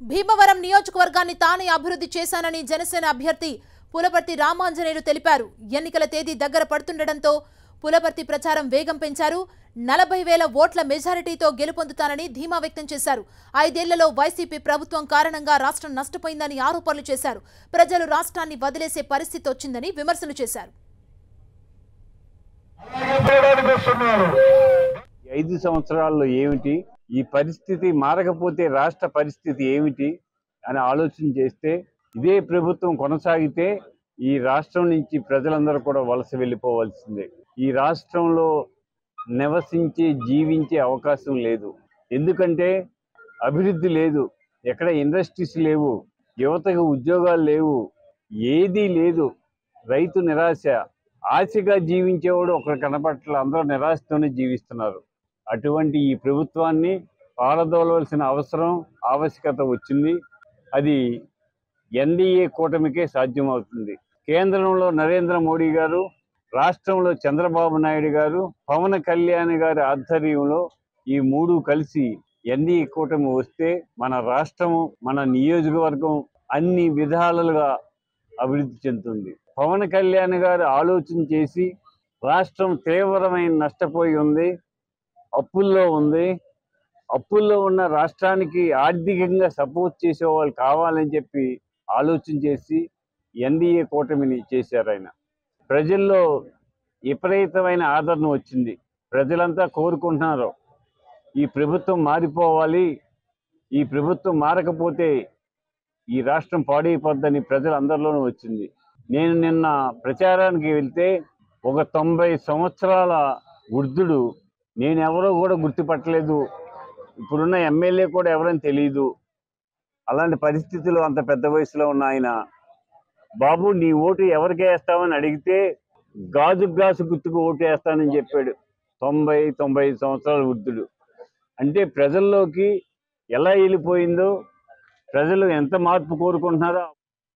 భీమవరం నియోజకవర్గాన్ని తానే అభివృద్ధి చేశానని జనసేన అభ్యర్థి పులపర్తి రామాంజనేయులు తెలిపారు. ఎన్నికల తేదీ దగ్గర పడుతుండటంతో పులపర్తి ప్రచారం వేగం పెంచారు. 40,000 ఓట్ల మెజారిటీతో గెలుపొందుతానని ధీమా వ్యక్తం చేశారు. 5 ఏళ్లలో వైసీపీ ప్రభుత్వం కారణంగా రాష్ట్రం నష్టపోయిందని ఆరోపణలు చేశారు. ప్రజలు రాష్ట్రాన్ని వదిలేసే పరిస్థితి వచ్చిందని విమర్శలు చేశారు. 5 సంవత్సరాల్లో ఏమిటి, ఈ పరిస్థితి మారకపోతే రాష్ట్ర పరిస్థితి ఏమిటి అని ఆలోచన చేస్తే, ఇదే ప్రభుత్వం కొనసాగితే ఈ రాష్ట్రం నుంచి ప్రజలందరూ కూడా వలస వెళ్ళిపోవాల్సిందే. ఈ రాష్ట్రంలో నివసించి జీవించే అవకాశం లేదు. ఎందుకంటే అభివృద్ధి లేదు, ఎక్కడ ఇండస్ట్రీస్ లేవు, యువతకు ఉద్యోగాలు లేవు, ఏదీ లేదు. రైతు నిరాశ, ఆశగా జీవించేవాడు ఒకరు కనపట్ల, అందరూ నిరాశతోనే జీవిస్తున్నారు. అటువంటి ఈ ప్రభుత్వాన్ని పారదోలవలసిన ఆవశ్యకత వచ్చింది. అది ఎన్డీఏ కూటమికే సాధ్యమవుతుంది. కేంద్రంలో నరేంద్ర మోడీ గారు, రాష్ట్రంలో చంద్రబాబు నాయుడు గారు, పవన్ కళ్యాణ్ గారి ఆధ్వర్యంలో ఈ మూడు కలిసి ఎన్డీఏ కూటమి వస్తే మన రాష్ట్రము, మన నియోజకవర్గం అన్ని విధాలుగా అభివృద్ధి చెందుతుంది. పవన్ కళ్యాణ్ గారు ఆలోచన చేసి రాష్ట్రం తీవ్రమైన నష్టపోయి ఉంది, అప్పుల్లో ఉంది. అప్పుల్లో ఉన్న రాష్ట్రానికి ఆర్థికంగా సపోర్ట్ చేసేవాళ్ళు కావాలని చెప్పి ఆలోచన చేసి ఎన్డీఏ కూటమిని చేశారు ఆయన. ప్రజల్లో విపరీతమైన ఆదరణ వచ్చింది. ప్రజలంతా కోరుకుంటున్నారు ఈ ప్రభుత్వం మారిపోవాలి, ఈ ప్రభుత్వం మారకపోతే ఈ రాష్ట్రం పాడైపోద్దని ప్రజలందరిలోనూ వచ్చింది. నేను నిన్న ప్రచారానికి వెళ్తే ఒక 90 సంవత్సరాల వృద్ధుడు, నేను ఎవరో కూడా గుర్తుపట్టలేదు, ఇప్పుడున్న ఎమ్మెల్యే కూడా ఎవరని తెలియదు, అలాంటి పరిస్థితులు అంత పెద్ద వయసులో ఉన్న ఆయన, బాబు నీ ఓటు ఎవరికి వేస్తామని అడిగితే గాజు గ్లాసు గుర్తుకు ఓటు వేస్తానని చెప్పాడు. 90-95 సంవత్సరాల వృద్ధుడు. అంటే ప్రజల్లోకి ఎలా వెళ్ళిపోయిందో, ప్రజలు ఎంత మార్పు కోరుకుంటున్నారో